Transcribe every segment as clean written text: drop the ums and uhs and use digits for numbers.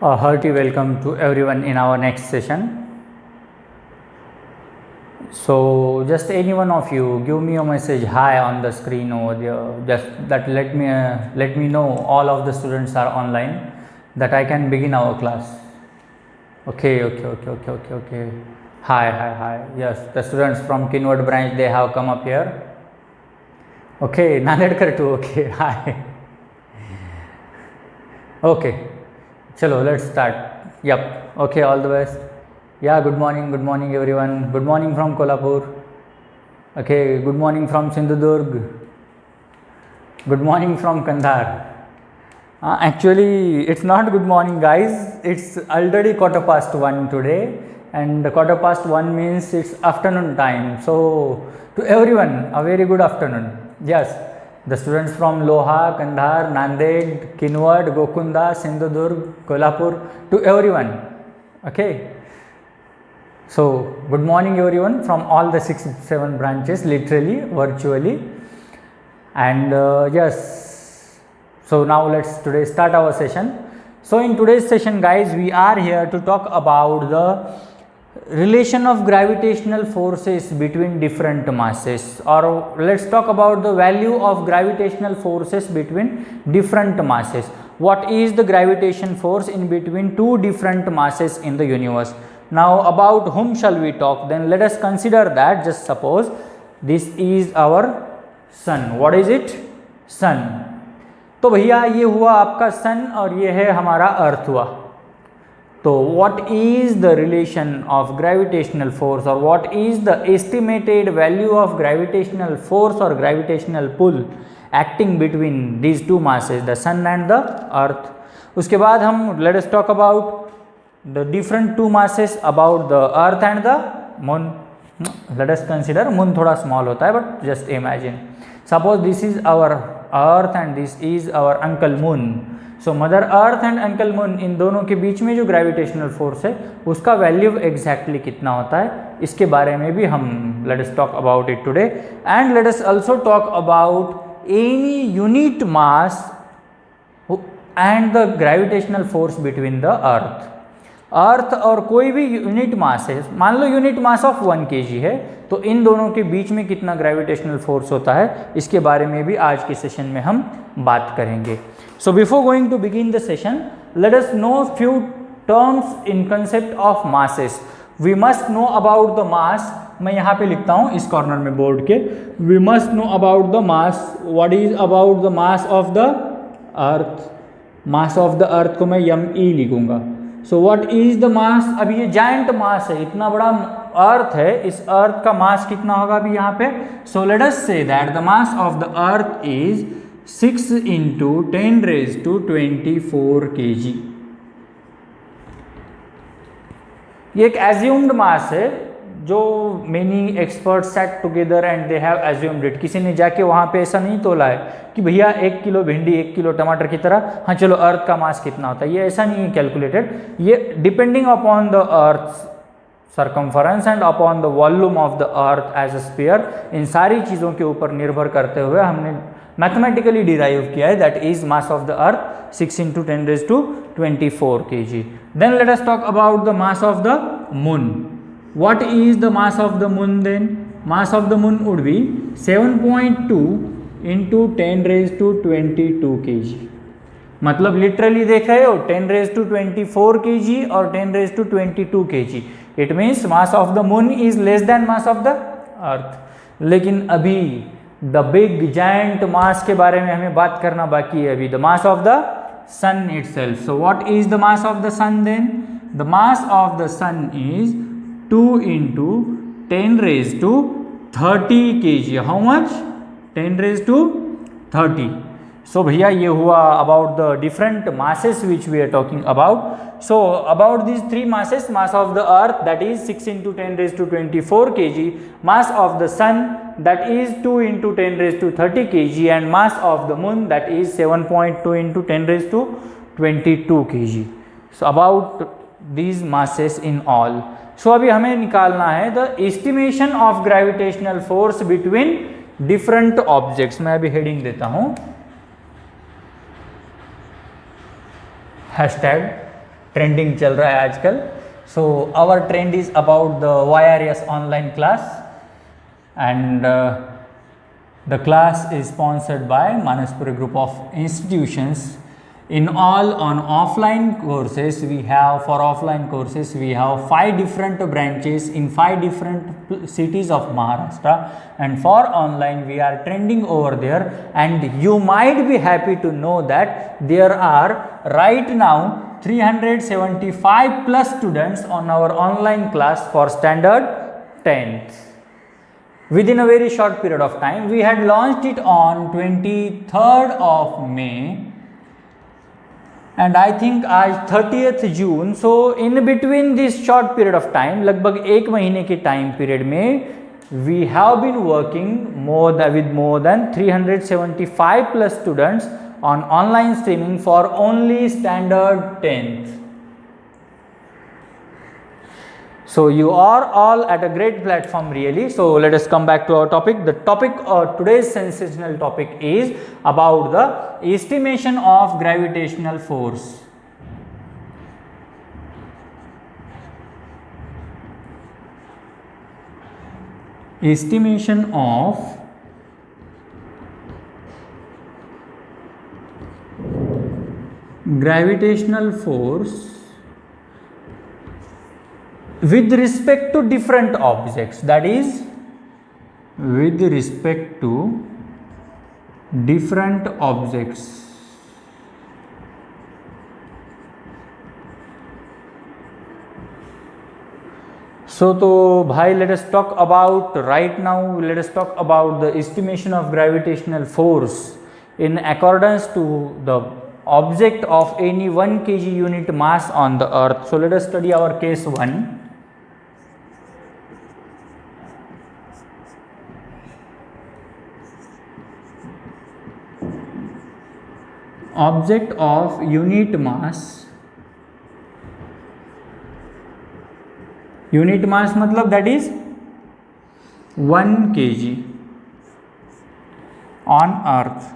A hearty welcome to everyone in our next session. So just any one of you give me a message hi on the screen over there, just that let me know all of the students are online, that I can begin our class. Okay. Hi. Yes, the students from Kinward branch, they have come up here. Okay, Nandedkar too. Okay, hi. Okay, chalo, let's start. Yep. Okay, all the best. Yeah, good morning everyone. Good morning from Kolhapur. Okay, good morning from Sindhudurg. Good morning from Kandhar. Actually, it's not good morning, guys. It's already 1:15 today, and 1:15 means it's afternoon time. So, to everyone, a very good afternoon. Yes, the students from Loha, Kandhar, Nanded, Kinwad, Gokunda, Sindhudurg, Kolhapur, to everyone. Okay. So, good morning everyone from all the 6-7 branches, literally, virtually. And yes, so now let's today start our session. So in today's session, guys, we are here to talk about the relation of gravitational forces between different masses, or let's talk about the value of gravitational forces between different masses. What is the gravitation force in between two different masses in the universe? Now about whom shall we talk? Then let us consider that, just suppose this is our sun. What is it? Sun. तो भैया ये हुआ आपका सन और ये है हमारा अर्थ हुआ. तो what is the relation of gravitational force, or what is the estimated value of gravitational force or gravitational pull acting between these two masses, the sun and the earth. उसके बाद हम let us talk about the different two masses, about the earth and the moon. Let us consider moon थोड़ा small होता है, but just imagine, suppose this is our earth and this is our uncle moon. So mother earth and uncle moon, इन दोनों के बीच में जो gravitational force है उसका value exactly कितना होता है, इसके बारे में भी हम let us talk about it today. And let us also talk about any unit mass and the gravitational force between the earth. अर्थ और कोई भी यूनिट मास है, मान लो यूनिट मास ऑफ 1 kg है, तो इन दोनों के बीच में कितना ग्रेविटेशनल फोर्स होता है, इसके बारे में भी आज के सेशन में हम बात करेंगे. So before going to begin the session, let us know few terms in concept of masses. We must know about the mass. मैं यहाँ पे लिखता हूँ इस कॉर्नर में बोर्ड के, we must know about the mass. What is about the mass of the earth. Mass of the earth को मैं ME लिखूंगा. So what is the mass. अभी ये जायंट मास है, इतना बड़ा अर्थ है, इस अर्थ का मास कितना होगा अभी यहाँ पे. So let us say that the mass of the earth is 6 × 10⁻24 kg. ये एक एज्यूम्ड मास है जो many expert set together and they have assumed it. किसी ने जाके वहाँ पे ऐसा नहीं तोला है कि भैया 1 किलो भिंडी 1 किलो टमाटर की तरह, हाँ चलो अर्थ का मास कितना होता है, ये ऐसा नहीं है कैलकुलेटेड. ये depending upon the earth circumference and upon the volume of the earth as a sphere, इन सारी चीज़ों के ऊपर निर्भर करते हुए हमने मैथमेटिकली डिराइव किया है. That is mass of the earth 6 × 10⁻24 kg. Then let us talk about the mass of the moon. What is the mass of the moon then? Mass of the moon would be 7.2 × 10⁻22 kg. मतलब literally देखा है 10⁻24 kg और 10⁻22 kg. It means mass of the moon is less then mass of the अर्थ. लेकिन अभी the big giant मास के बारे में हमें बात करना बाकी है अभी, the mass of the sun itself. So what is the mass of the sun then? The mass of the sun is 2 × 10⁻30 kg. How much? 10⁻30. So भैया ये हुआ about the different masses which we are talking about. So about these three masses, mass of the earth that is 6 × 10⁻24 kg, mass of the sun that is 2 × 10⁻30 kg, and mass of the moon that is 7.2 × 10⁻22 kg. So about these masses in all. सो अभी हमें निकालना है the estimation of gravitational force between different objects. मैं अभी heading देता हूं, hashtag trending चल रहा है आजकल. So our trend is about the YRS online class, and the class is sponsored by Manaspuri Group of Institutions. In all on offline courses, we have, for offline courses we have 5 different branches in 5 different cities of Maharashtra, and for online we are trending over there. And you might be happy to know that there are right now 375 plus students on our online class for standard 10th. Within a very short period of time. We had launched it on 23rd of May, and I think आज 30th June. So in between this short period of time, लगभग 1 महीने के time period में we have been working with more than 375 plus students on online streaming for only standard 10th. So you are all at a great platform really. So let us come back to our topic. The topic, today's sensational topic is about the estimation of gravitational force. Estimation of gravitational force with respect to different objects, that is with respect to different objects. So to bhai, let us talk about right now, let us talk about the estimation of gravitational force in accordance to the object of any 1 kg unit mass on the earth. So let us study our case 1. Object of unit mass मतलब that is 1 kg on earth.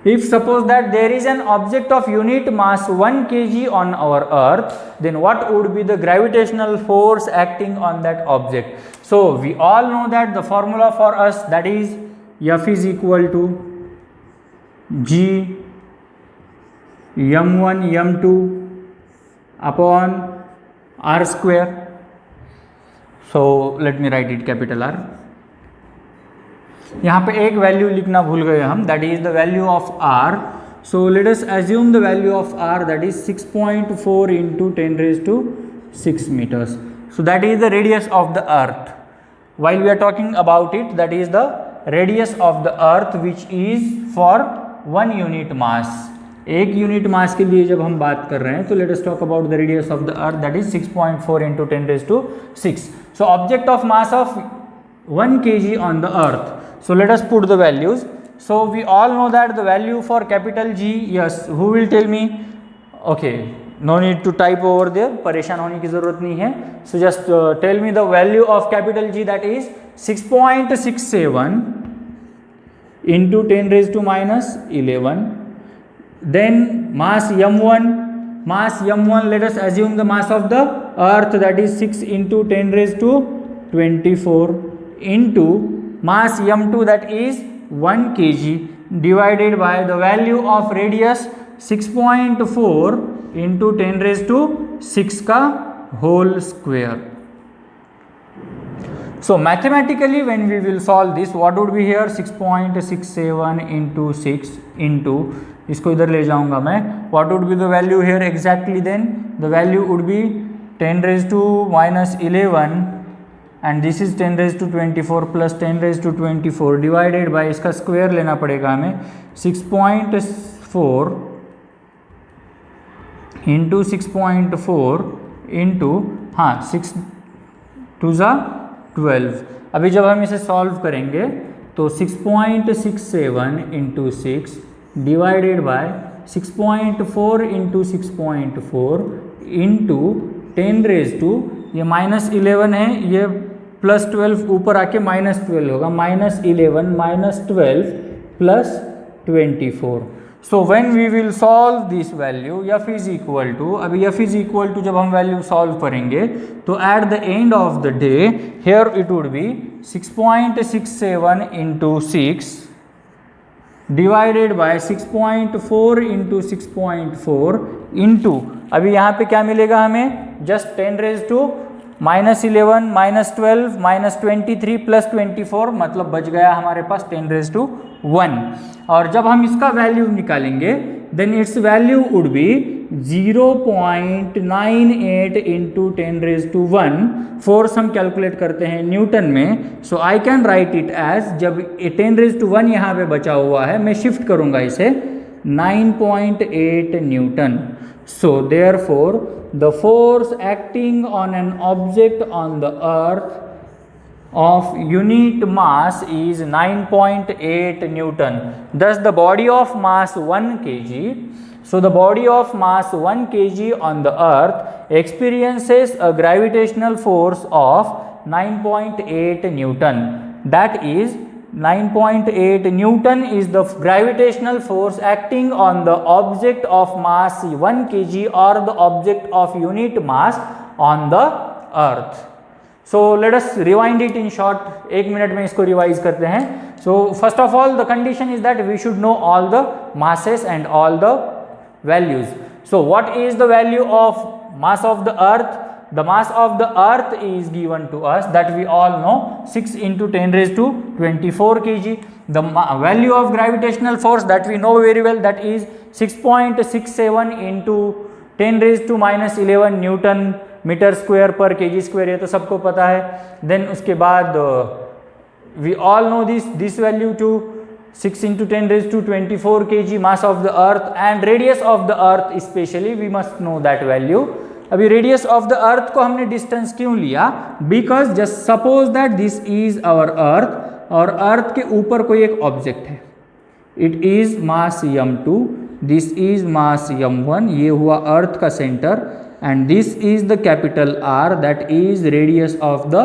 If suppose that there is an object of unit mass 1 kg on our earth, then what would be the gravitational force acting on that object? So we all know that the formula for us, that is F is equal to G m1 m2 upon r square. So let me write it capital R. यहाँ पे एक value लिखना भूल गए हम, that is the value of R. So let us assume the value of R, that is 6.4 into 10 raised to 6 meters. So that is the radius of the earth. While we are talking about it, that is the radius of the earth which is for 1 unit mass. 1 unit mass के लिए जब हम बात कर रहे हैं तो late us talk about the radius of the earth, that is 6.4 into 10 raised to 6. So object of mass of 1 kg on the earth. So let us put the values. So we all know that the value for capital G, yes, who will tell me? Okay, no need to type over there, परेशान होने की ज़रूरत नहीं है. So just tell me the value of capital G, that is 6.67 into 10 raised to minus 11. Then mass m1, let us assume the mass of the earth, that is 6 into 10 raised to 24 into mass m2, that is 1 kg, divided by the value of radius 6.4 into 10 raised to 6 का whole square. So mathematically when we will solve this, what would be here? 6.67 into 6 into, इसको इधर ले जाऊंगा मैं, what would be the value here exactly? Then the value would be 10 raised to minus 11 and this is 10 raised to 24 plus 10 raised to 24 divided by, इसका square लेना पड़ेगा हमें, 6.4 into 6.4 into, हाँ 6 2 ज़ा 12. अभी जब हम इसे सॉल्व करेंगे तो 6.67 into 6 divided by 6.4 into 6.4 into 10 raised to, ये माइनस 11 है, ये प्लस 12 ऊपर आके माइनस 12 होगा, minus 11 minus 12 plus 24. So when we will solve this value F is equal to, अभी एफ इज इक्वल टू जब हम वैल्यू सॉल्व करेंगे तो at the end of the day here it would be 6.67 into 6 divided by 6.4 into 6.4 into, अभी यहाँ पे क्या मिलेगा हमें, जस्ट 10 रेज टू -11 -12 -23 प्लस 24, मतलब बच गया हमारे पास 10 रेज टू 1। और जब हम इसका वैल्यू निकालेंगे then its value would be 0.98 into 10 raise to 1। Force हम कैलकुलेट करते हैं न्यूटन में, so I can write it as, जब 10 रेज टू 1 यहाँ पे बचा हुआ है मैं शिफ्ट करूँगा इसे 9.8 Newton. So therefore the force acting on an object on the earth of unit mass is 9.8 Newton. Thus the body of mass 1 kg, so the body of mass 1 kg on the earth experiences a gravitational force of 9.8 Newton. That is 9.8 Newton is the gravitational force acting on the object of mass 1 kg or the object of unit mass on the earth. So let us rewind it in short. एक minute में इसको revise करते हैं. So first of all the condition is that we should know all the masses and all the values. So what is the value of mass of the earth? The mass of the earth is given to us, that we all know, 6 into 10 raised to 24 kg. The value of gravitational force that we know very well, that is 6.67 into 10 raised to -11 newton metre square per kg square, ये तो सबको पता है. Then उसके बाद we all know this value to 6 into 10 raised to 24 kg mass of the earth, and radius of the earth especially we must know that value. अभी radius of the earth को हमने डिस्टेंस क्यों लिया, because just suppose that this is our earth, और earth के ऊपर कोई एक ऑब्जेक्ट है, it is mass m2, this is mass m1, ये हुआ अर्थ का centre, and this is the capital R, that is radius of the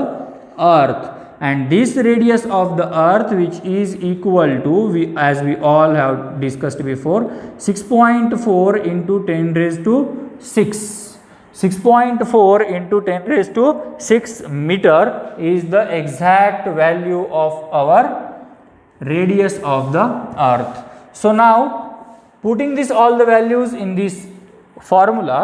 earth, and this radius of the earth which is equal to, as we all have discussed before, 6.4 into 10 raised to 6. 6.4 into 10 raised to 6 meter is the exact value of our radius of the earth. So now putting this all the values in this formula,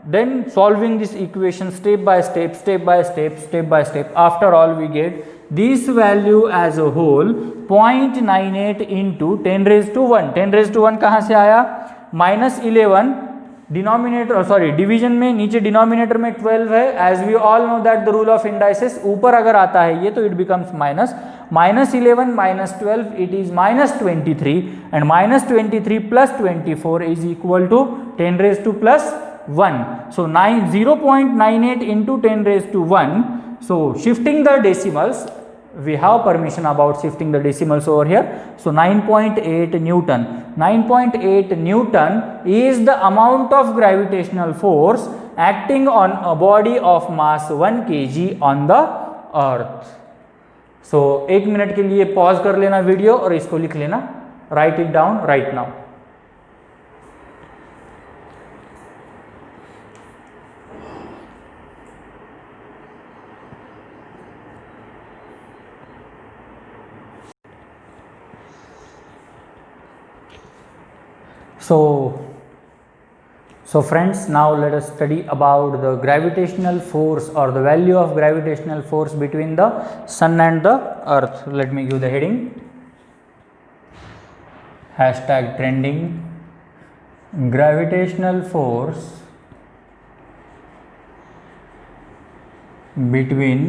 then solving this equation step by step, step by step, step by step, after all we get this value as a whole 0.98 into 10 raised to 1. 10 raised to 1 कहाँ से आया, -11 denominator, sorry division में, नीचे denominator में 12 है. As we all know that the rule of indices, ऊपर अगर आता है ये तो it becomes -11 -12 it is -23, and -23 plus 24 is equal to 10 raise to +1. So 0.98 into 10 raised to 1. So shifting the decimals, we have permission about shifting the decimals over here. So 9.8 Newton. 9.8 Newton is the amount of gravitational force acting on a body of mass 1 kg on the earth. So 1 minute के लिए pause कर लेना video और इसको लिख लेना, right it down right now. So friends, now let us study about the gravitational force or the value of gravitational force between the sun and the earth. Let me give the heading, #trending gravitational force between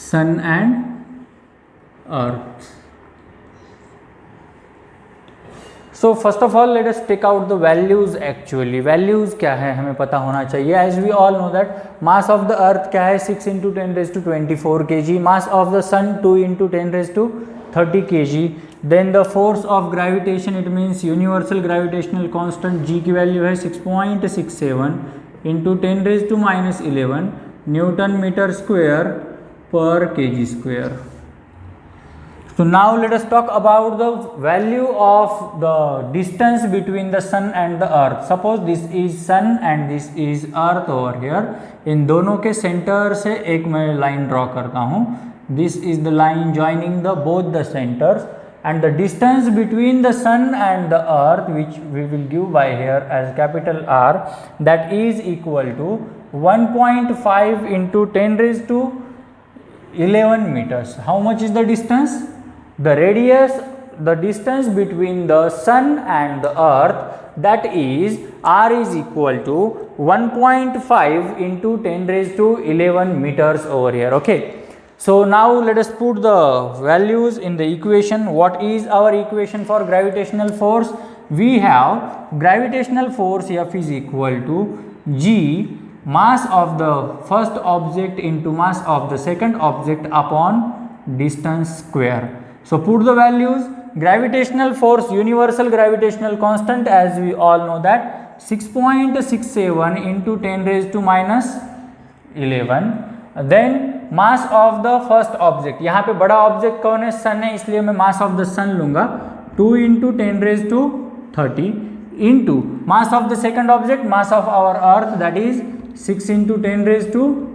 sun and earth. So first of all let us take out the values. Actually values क्या है हमें पता होना चाहिए. As we all know that mass of the earth क्या है, 6 into 10 raised to 24 kg. Mass of the sun 2 into 10 raised to 30 kg. Then the force of gravitation, it means universal gravitational constant G की वैल्यू है 6.67 into 10 raised to -11 newton metre square per kg square. So now let us talk about the value of the distance between the sun and the earth. Suppose this is sun and this is earth over here. इन दोनों के centre से एक मैं line draw करता हूँ. This is the line joining the both the centers, and the distance between the sun and the earth, which we will give by here as capital R, that is equal to 1.5 into 10 raised to 11 meters. How much is the distance? The radius, the distance between the sun and the earth, that is R is equal to 1.5 into 10 raised to 11 meters over here. Okay. So now let us put the values in the equation. What is our equation for gravitational force? We have gravitational force F is equal to G, mass of the first object into mass of the second object upon distance square. So put the values. Gravitational force, universal gravitational constant, as we all know that 6.67 into 10 raised to minus 11. Then mass of the first object, यहाँ पे बड़ा object कौन है? सन है, इसलिए मैं मास of the सन लूंगा 2 into 10 raised to 30 into mass of the second object, mass of our earth, that is 6 into 10 raised to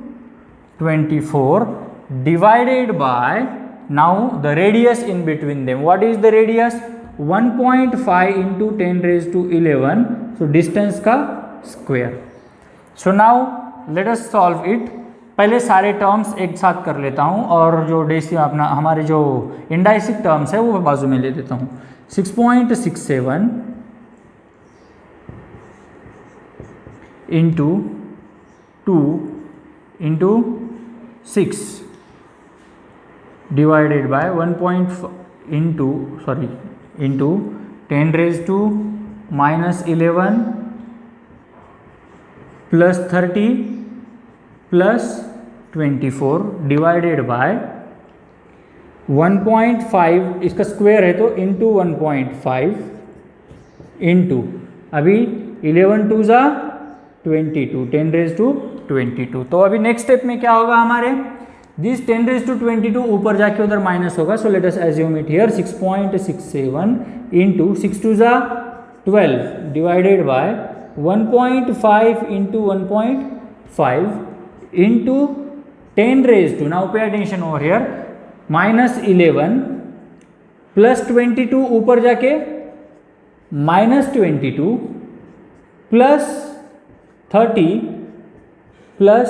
24 divided by now the radius in between them. What is the radius? 1.5 into 10 raised to 11. So distance का square. So now let us solve it. पहले सारे terms एक साथ कर लेता हूँ और जो अपना हमारे जो इंडाइसिक टर्म्स है वो बाजू में ले देता हूँ. 6.67 into 2 into 6 divided by 1.5 into 10 raised to minus 11 plus 30 plus 24 divided by 1.5, इसका स्क्वायर है तो into 1.5 into अभी 11 2 जा 22, 10 raised to 22. तो अभी नेक्स्ट स्टेप में क्या होगा हमारे? दिस 10 raised to 22 ऊपर जाके उधर माइनस होगा. So let us assume it here 6.67 into 6 2 जा 12 divided by 1.5 into 1.5 into 10 raised to, now pay attention over here, minus 11 plus 22 ऊपर जाके minus 22 plus 30 plus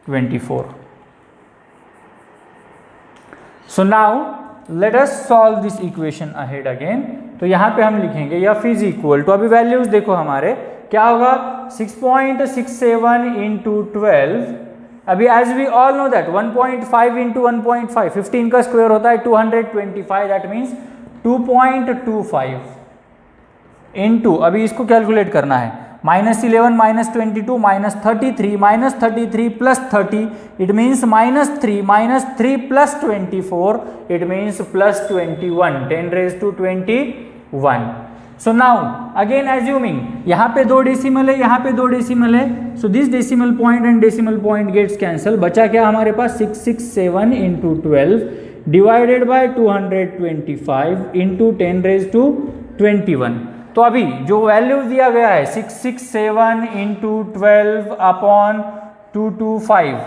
24. So now let us solve this equation ahead again. तो यहाँ पे हम लिखेंगे F is equal to, अभी values देखो हमारे क्या होगा, 6.67 into 12. अभी as we all know that 1.5 into 1.5 15 का स्क्वायर होता है 225, that means 2.25 into, अभी इसको कैलकुलेट करना है, minus 11 minus 22 minus 33 plus 30, it means minus 3 plus 24, it means plus 21, 10 raised to 21. So now again assuming यहाँ पे 2 डेसिमल है, यहाँ पे 2 डेसिमल है, so this decimal point and decimal point gets cancel. बचा क्या हमारे पास 667 into 12 divided by 225 into 10 raised to 21. तो अभी जो वैल्यू दिया गया है 667 into 12 अपॉन 225,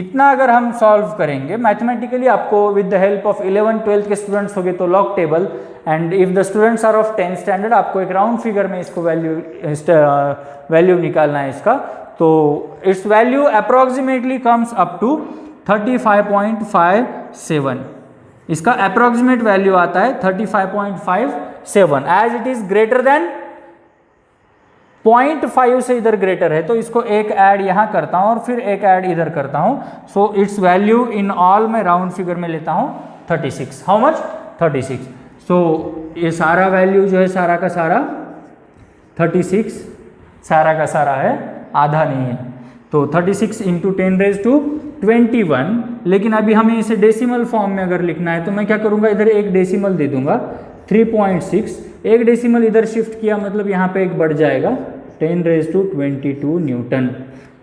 इतना अगर हम सॉल्व करेंगे मैथमेटिकली, आपको विद द हेल्प ऑफ 11 12 के स्टूडेंट्स हो गए तो log table, and if the students are of 10th standard, आपको एक राउंड फिगर में इसको वैल्यू निकालना है इसका. तो its value approximately comes up to 35.57. इसका अप्रोक्सीमेट वैल्यू आता है 35.57. As it is greater than 0.5 से इधर ग्रेटर है तो इसको एक ऐड यहां करता हूं और फिर एक ऐड इधर करता हूं. So it's value in all मैं राउंड फिगर में लेता हूं 36. How much? 36. सो ये सारा वैल्यू जो है सारा का सारा 36, सारा का सारा है, आधा नहीं है. तो 36 इंटू 10 raised to 21. लेकिन अभी हमें इसे डेसिमल फॉर्म में अगर लिखना है तो मैं क्या करूंगा, इधर एक डेसिमल दे दूंगा 3.6, एक डेसिमल इधर शिफ्ट किया मतलब यहाँ पे एक बढ़ जाएगा 10 raised to 22 Newton.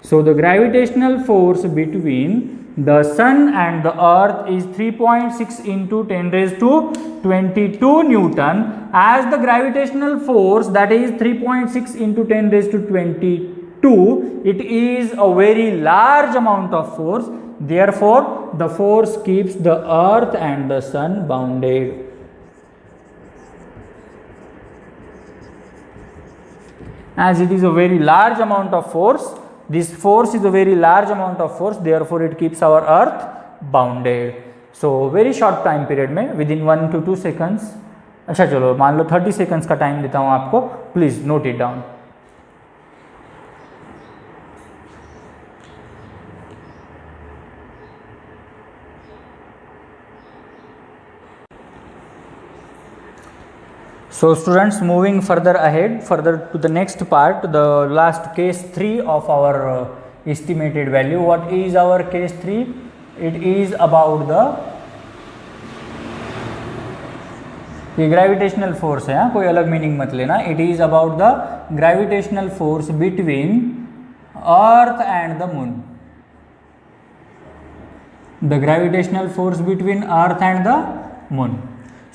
So the gravitational force between the sun and the earth is 3.6 into 10 raised to 22 Newton, as the gravitational force that is 3.6 into 10 raised to 22, it is a very large amount of force. Therefore the force keeps the earth and the sun bounded. As it is a very large amount of force, this force is a very large amount of force, therefore it keeps our earth bounded. So very short time period में within 1 to 2 seconds, अच्छा चलो मान लो 30 seconds का time देता हूँ आपको, please note it down. So students, moving further ahead, further to the next part, the last case 3 of our estimated value. What is our case 3? It is about the gravitational force है, कोई अलग meaning मत लेना. It is about the gravitational force between earth and the moon. The gravitational force between earth and the moon.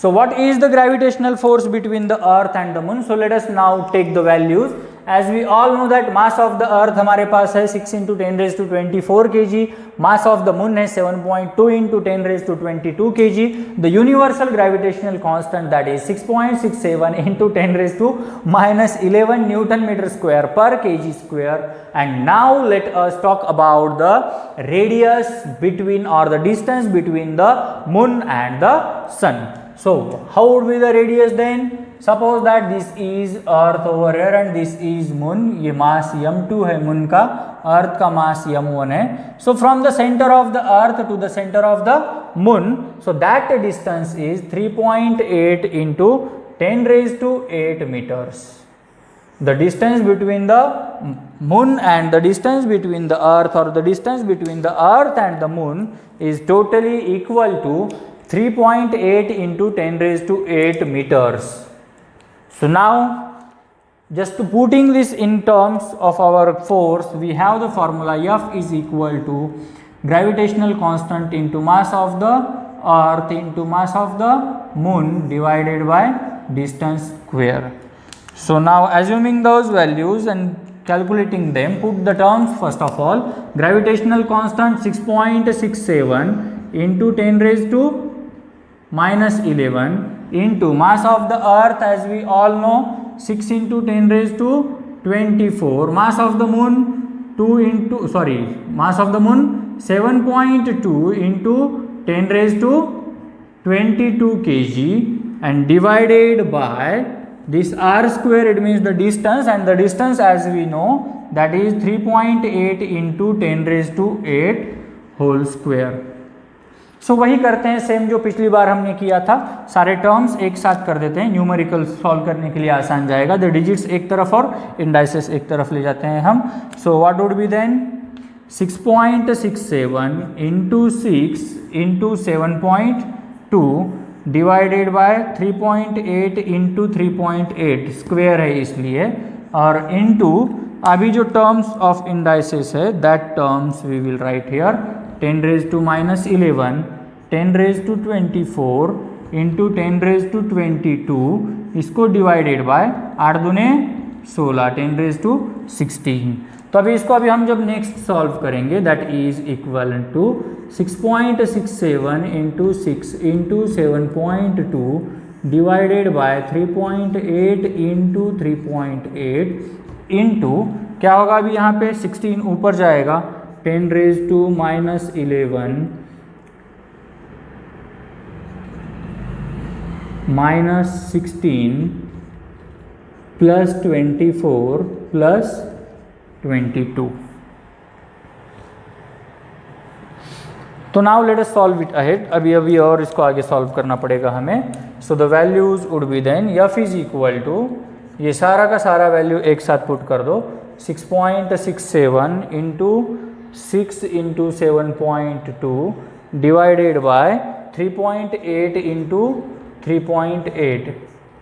So what is the gravitational force between the earth and the moon? So let us now take the values. As we all know that mass of the earth हमारे पास है 6 into 10 raised to 24 kg, mass of the moon है 7.2 into 10 raised to 22 kg. The universal gravitational constant, that is 6.67 into 10 raised to minus 11 Newton meter square per kg square. And now let us talk about the radius between, or the distance between the moon and the sun. So how would be the radius then? Suppose that this is earth over here and this is moon. ये mass m2 है moon का, earth का mass m1 है. So from the center of the earth to the center of the moon, so that distance is 3.8 into 10 raised to 8 meters. The distance between the moon and the distance between the earth, or the distance between the earth and the moon, is totally equal to 3.8 into 10 raised to 8 meters. So now, just to putting this in terms of our force, we have the formula F is equal to gravitational constant into mass of the earth into mass of the moon divided by distance square. So now, assuming those values and calculating them, put the terms. First of all, gravitational constant 6.67 into 10 raised to minus 11 into mass of the earth, as we all know, 6 into 10 raised to 24, mass of the moon mass of the moon 7.2 into 10 raised to 22 kg, and divided by this r square, it means the distance, and the distance as we know, that is 3.8 into 10 raised to 8 whole square. So वही करते हैं same जो पिछली बार हमने किया था, सारे terms एक साथ कर देते हैं, न्यूमेरिकल सॉल्व करने के लिए आसान जाएगा. द डिजिट्स एक तरफ और इंडाइसेस एक तरफ ले जाते हैं हम. So what would be then 6.67 into 6 into 7.2 divided by 3.8 into 3.8 square है इसलिए, और इंटू अभी जो टर्म्स ऑफ इंडाइसेस है, that terms we will write here 10 raised to minus 11, 10 raised to 24 into 10 raised to 22, इसको डिवाइडेड बाय 8 दूने 16, 10 raised to 16. तो अभी इसको हम जब नेक्स्ट सॉल्व करेंगे, that is equal to 6.67 into 6 into 7.2 divided by 3.8 into 3.8 into क्या होगा, अभी यहाँ पे 16 ऊपर जाएगा, 10 raised to minus 11 minus 16 plus 24 plus 22. तो now let us solve it ahead. अभी और इसको आगे सॉल्व करना पड़ेगा हमें. So the values would be then F is equal to, ये सारा का सारा वैल्यू एक साथ पुट कर दो, 6.67 into 6 into 7.2 divided by 3.8 into 3.8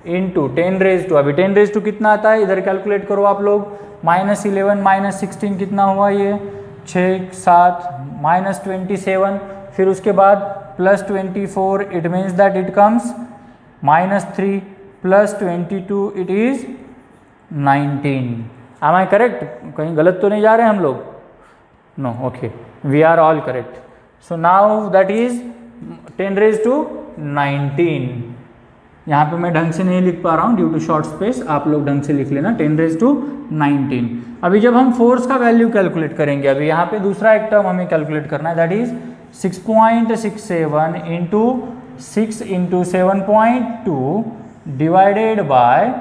into 10 अभी 10 कितना आता है इधर कैलकुलेट करो आप लोग, -11 -16 कितना हुआ ये 6 7 -27, फिर उसके बाद +24, it means that it comes -3 +22 it is 19। Am I correct? कहीं गलत तो नहीं जा रहे हम लोग? No, okay, we are all correct. So now that is 10⁻19। यहाँ पे मैं ढंग से नहीं लिख पा रहा हूँ ड्यू टू शॉर्ट स्पेस, आप लोग ढंग से लिख लेना 10⁻19। अभी जब हम फोर्स का वैल्यू कैलकुलेट करेंगे, अभी यहाँ पे दूसरा एक टर्म हमें कैलकुलेट करना है, that is 6.67 into 6 into 7.2 divided by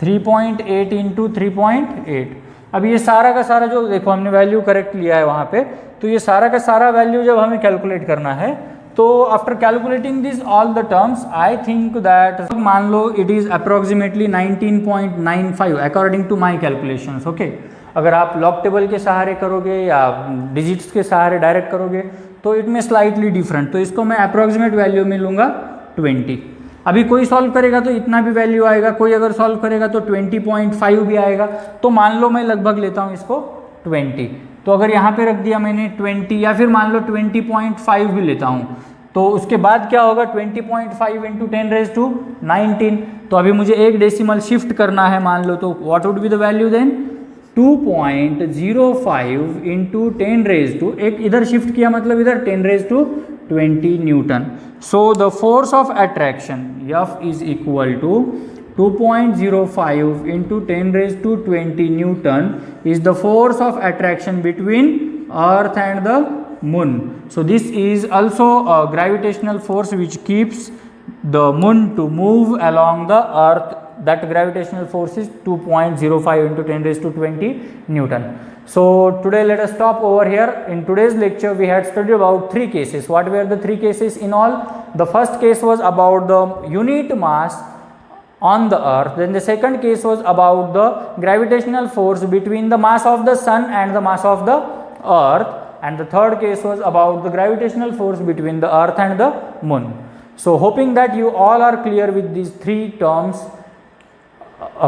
3.8 into 3.8। अब ये सारा का सारा जो देखो हमने वैल्यू करेक्ट लिया है वहाँ पे, तो ये सारा का सारा वैल्यू जब हमें कैलकुलेट करना है, तो after calculating this all the terms I think that मान लो it is approximately 19.95 according to my calculations. Okay, अगर आप लॉग टेबल के सहारे करोगे या डिजिट्स के सहारे डायरेक्ट करोगे तो इट में स्लाइटली डिफरेंट, तो इसको मैं अप्रोक्सीमेट वैल्यू में लूँगा 20। अभी कोई सॉल्व करेगा तो इतना भी वैल्यू आएगा, कोई अगर सॉल्व करेगा तो 20.5 भी आएगा, तो मान लो मैं लगभग लेता हूँ इसको 20। तो अगर यहाँ पे रख दिया मैंने 20 या फिर मान लो 20.5 भी लेता हूँ, तो उसके बाद क्या होगा 20.5 इंटू 10⁻19। तो अभी मुझे एक डेसिमल शिफ्ट करना है मान लो, तो what would be the value then 2.05 into 10⁻, एक इधर शिफ्ट किया मतलब इधर 10⁻20 newton. So the force of attraction F is equal to 2.05 into 10⁻20 newton is the force of attraction between earth and the moon. So this is also a gravitational force which keeps the moon to move along the earth. That gravitational force is 2.05 into 10⁻20 Newton. So today let us stop over here. In today's lecture we had studied about 3 cases. What were the 3 cases in all? The first case was about the unit mass on the earth, then the second case was about the gravitational force between the mass of the sun and the mass of the earth, and the third case was about the gravitational force between the earth and the moon. So hoping that you all are clear with these 3 terms.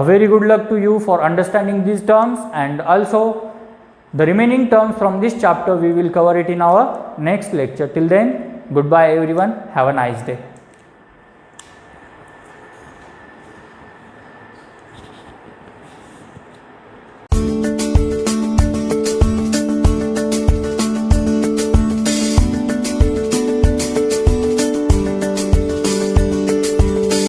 A very good luck to you for understanding these terms, and also the remaining terms from this chapter we will cover it in our next lecture. Till then, goodbye everyone, have a nice day.